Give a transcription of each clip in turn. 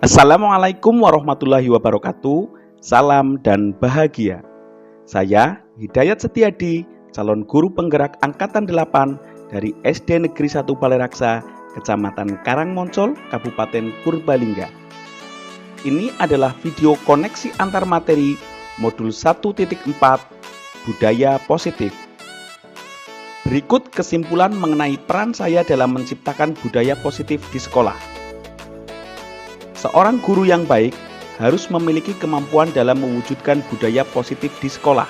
Assalamualaikum warahmatullahi wabarakatuh. Salam dan bahagia. Saya Hidayat Setiadi, calon guru penggerak Angkatan 8 dari SD Negeri 1 Baleraksa, Kecamatan Karangmoncol, Kabupaten Purbalingga. Ini adalah video koneksi antar materi modul 1.4 Budaya Positif. Berikut kesimpulan mengenai peran saya dalam menciptakan budaya positif di sekolah. Seorang guru yang baik harus memiliki kemampuan dalam mewujudkan budaya positif di sekolah.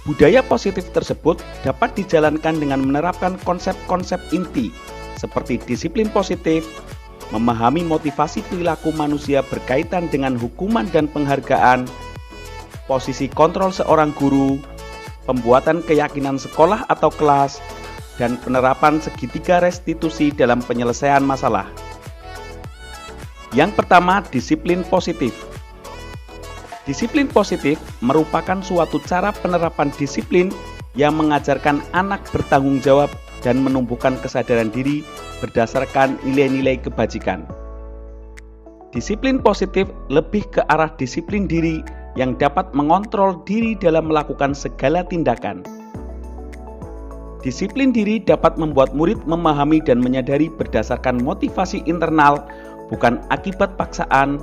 Budaya positif tersebut dapat dijalankan dengan menerapkan konsep-konsep inti seperti disiplin positif, memahami motivasi perilaku manusia berkaitan dengan hukuman dan penghargaan, posisi kontrol seorang guru, pembuatan keyakinan sekolah atau kelas, dan penerapan segitiga restitusi dalam penyelesaian masalah. Yang pertama, disiplin positif. Disiplin positif merupakan suatu cara penerapan disiplin yang mengajarkan anak bertanggung jawab dan menumbuhkan kesadaran diri berdasarkan nilai-nilai kebajikan. Disiplin positif lebih ke arah disiplin diri yang dapat mengontrol diri dalam melakukan segala tindakan. Disiplin diri dapat membuat murid memahami dan menyadari berdasarkan motivasi internal, bukan akibat paksaan,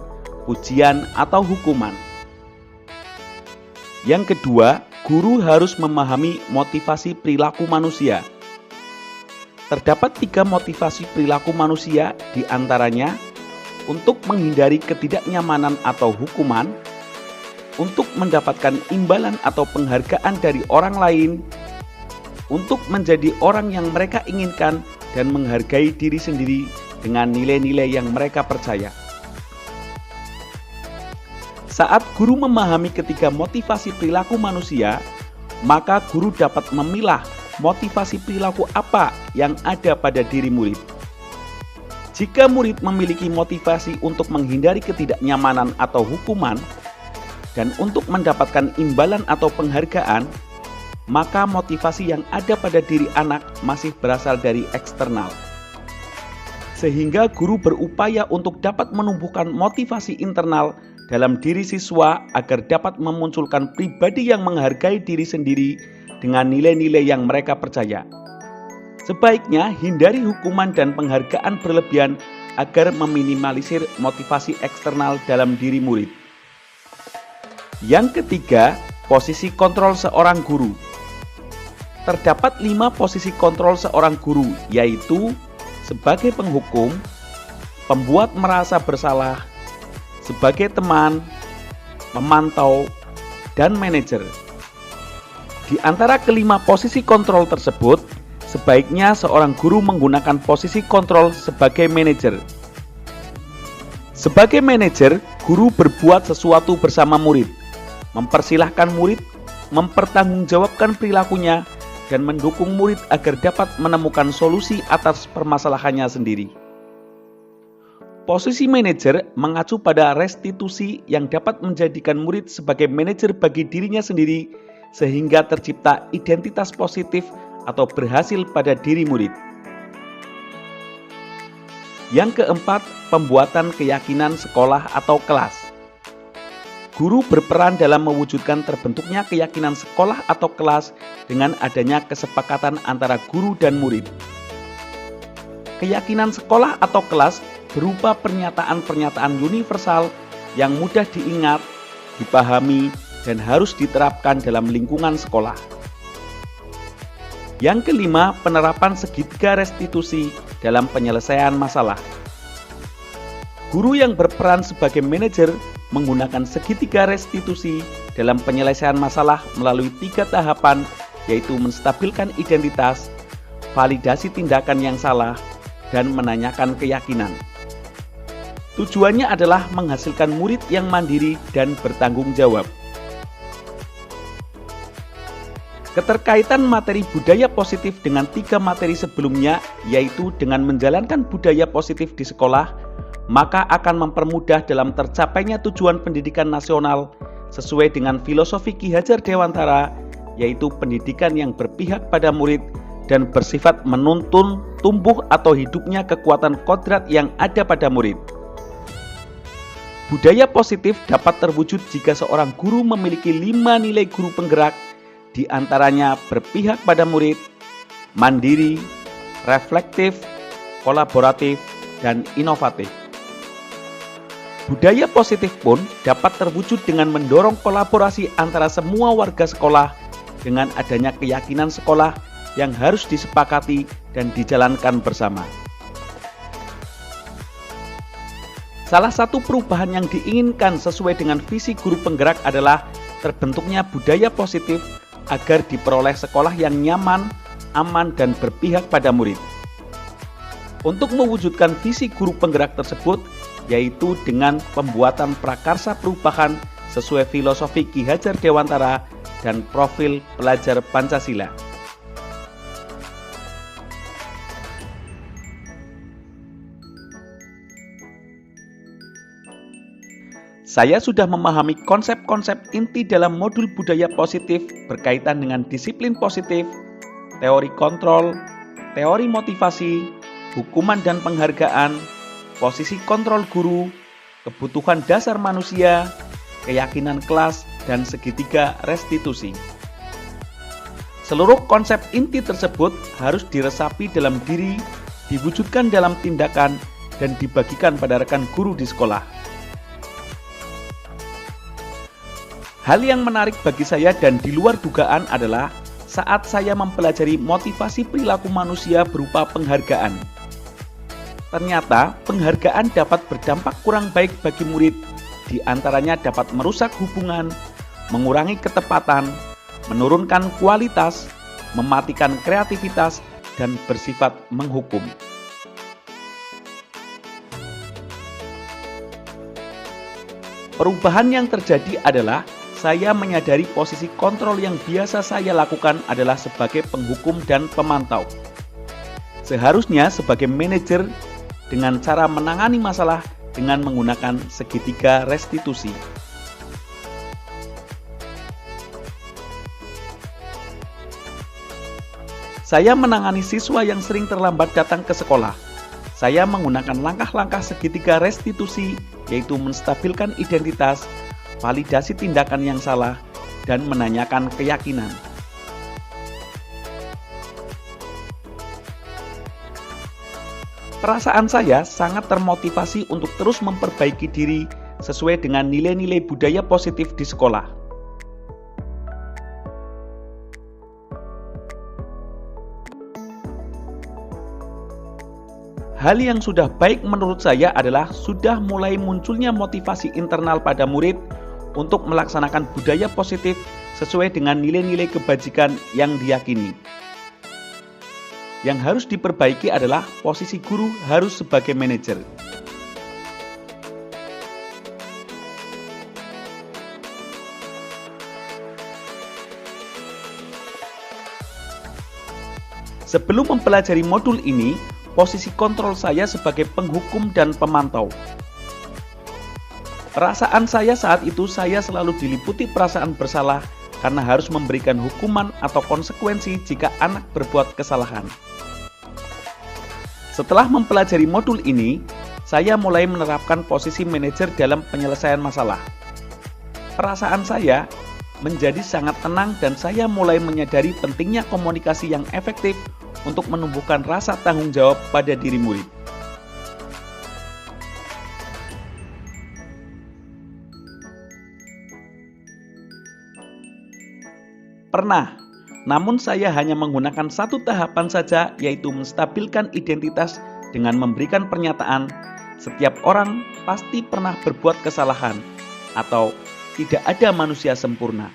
ujian, atau hukuman. Yang kedua, guru harus memahami motivasi perilaku manusia. Terdapat 3 motivasi perilaku manusia, diantaranya untuk menghindari ketidaknyamanan atau hukuman, untuk mendapatkan imbalan atau penghargaan dari orang lain, untuk menjadi orang yang mereka inginkan, dan menghargai diri sendiri dengan nilai-nilai yang mereka percaya. Saat guru memahami ketiga motivasi perilaku manusia, maka guru dapat memilah motivasi perilaku apa yang ada pada diri murid. Jika murid memiliki motivasi untuk menghindari ketidaknyamanan atau hukuman, dan untuk mendapatkan imbalan atau penghargaan, maka motivasi yang ada pada diri anak masih berasal dari eksternal. Sehingga guru berupaya untuk dapat menumbuhkan motivasi internal dalam diri siswa agar dapat memunculkan pribadi yang menghargai diri sendiri dengan nilai-nilai yang mereka percaya. Sebaiknya hindari hukuman dan penghargaan berlebihan agar meminimalisir motivasi eksternal dalam diri murid. Yang ketiga, posisi kontrol seorang guru. Terdapat 5 posisi kontrol seorang guru, yaitu sebagai penghukum, pembuat merasa bersalah, sebagai teman, pemantau, dan manajer. Di antara kelima posisi kontrol tersebut, sebaiknya seorang guru menggunakan posisi kontrol sebagai manajer. Sebagai manajer, guru berbuat sesuatu bersama murid, mempersilahkan murid, mempertanggungjawabkan perilakunya, dan mendukung murid agar dapat menemukan solusi atas permasalahannya sendiri. Posisi manajer mengacu pada restitusi yang dapat menjadikan murid sebagai manajer bagi dirinya sendiri sehingga tercipta identitas positif atau berhasil pada diri murid. Yang keempat, pembuatan keyakinan sekolah atau kelas. Guru berperan dalam mewujudkan terbentuknya keyakinan sekolah atau kelas dengan adanya kesepakatan antara guru dan murid. Keyakinan sekolah atau kelas berupa pernyataan-pernyataan universal yang mudah diingat, dipahami, dan harus diterapkan dalam lingkungan sekolah. Yang kelima, penerapan segitiga restitusi dalam penyelesaian masalah. Guru yang berperan sebagai manajer menggunakan segitiga restitusi dalam penyelesaian masalah melalui 3 tahapan, yaitu menstabilkan identitas, validasi tindakan yang salah, dan menanyakan keyakinan. Tujuannya adalah menghasilkan murid yang mandiri dan bertanggung jawab. Keterkaitan materi budaya positif dengan 3 materi sebelumnya, yaitu dengan menjalankan budaya positif di sekolah, maka akan mempermudah dalam tercapainya tujuan pendidikan nasional sesuai dengan filosofi Ki Hajar Dewantara, yaitu pendidikan yang berpihak pada murid dan bersifat menuntun tumbuh atau hidupnya kekuatan kodrat yang ada pada murid. Budaya positif dapat terwujud jika seorang guru memiliki 5 nilai guru penggerak, di antaranya berpihak pada murid, mandiri, reflektif, kolaboratif, dan inovatif. Budaya positif pun dapat terwujud dengan mendorong kolaborasi antara semua warga sekolah dengan adanya keyakinan sekolah yang harus disepakati dan dijalankan bersama. Salah satu perubahan yang diinginkan sesuai dengan visi guru penggerak adalah terbentuknya budaya positif agar diperoleh sekolah yang nyaman, aman, dan berpihak pada murid. Untuk mewujudkan visi guru penggerak tersebut, yaitu dengan pembuatan prakarsa perubahan sesuai filosofi Ki Hajar Dewantara dan profil pelajar Pancasila. Saya sudah memahami konsep-konsep inti dalam modul budaya positif berkaitan dengan disiplin positif, teori kontrol, teori motivasi, hukuman dan penghargaan, posisi kontrol guru, kebutuhan dasar manusia, keyakinan kelas, dan segitiga restitusi. Seluruh konsep inti tersebut harus diresapi dalam diri, diwujudkan dalam tindakan, dan dibagikan pada rekan guru di sekolah. Hal yang menarik bagi saya dan di luar dugaan adalah saat saya mempelajari motivasi perilaku manusia berupa penghargaan. Ternyata penghargaan dapat berdampak kurang baik bagi murid, di antaranya dapat merusak hubungan, mengurangi ketepatan, menurunkan kualitas, mematikan kreativitas, dan bersifat menghukum. Perubahan yang terjadi adalah saya menyadari posisi kontrol yang biasa saya lakukan adalah sebagai penghukum dan pemantau. Seharusnya sebagai manajer dengan cara menangani masalah dengan menggunakan segitiga restitusi. Saya menangani siswa yang sering terlambat datang ke sekolah. Saya menggunakan langkah-langkah segitiga restitusi, yaitu menstabilkan identitas, validasi tindakan yang salah, dan menanyakan keyakinan. Perasaan saya sangat termotivasi untuk terus memperbaiki diri sesuai dengan nilai-nilai budaya positif di sekolah. Hal yang sudah baik menurut saya adalah sudah mulai munculnya motivasi internal pada murid untuk melaksanakan budaya positif sesuai dengan nilai-nilai kebajikan yang diyakini. Yang harus diperbaiki adalah posisi guru harus sebagai manajer. Sebelum mempelajari modul ini, posisi kontrol saya sebagai penghukum dan pemantau. Perasaan saya saat itu saya selalu diliputi perasaan bersalah karena harus memberikan hukuman atau konsekuensi jika anak berbuat kesalahan. Setelah mempelajari modul ini, saya mulai menerapkan posisi manajer dalam penyelesaian masalah. Perasaan saya menjadi sangat tenang dan saya mulai menyadari pentingnya komunikasi yang efektif untuk menumbuhkan rasa tanggung jawab pada diri murid. Pernah, namun saya hanya menggunakan satu tahapan saja, yaitu menstabilkan identitas dengan memberikan pernyataan setiap orang pasti pernah berbuat kesalahan atau tidak ada manusia sempurna.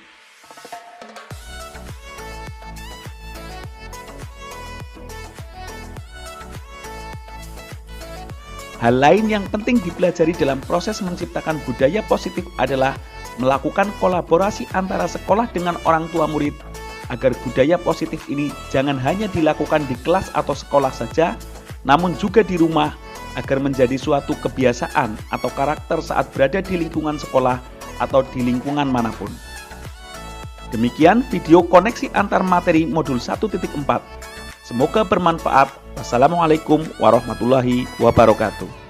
Hal lain yang penting dipelajari dalam proses menciptakan budaya positif adalah melakukan kolaborasi antara sekolah dengan orang tua murid agar budaya positif ini jangan hanya dilakukan di kelas atau sekolah saja, namun juga di rumah agar menjadi suatu kebiasaan atau karakter saat berada di lingkungan sekolah atau di lingkungan manapun. Demikian video koneksi antar materi modul 1.4. Semoga bermanfaat. Wassalamualaikum warahmatullahi wabarakatuh.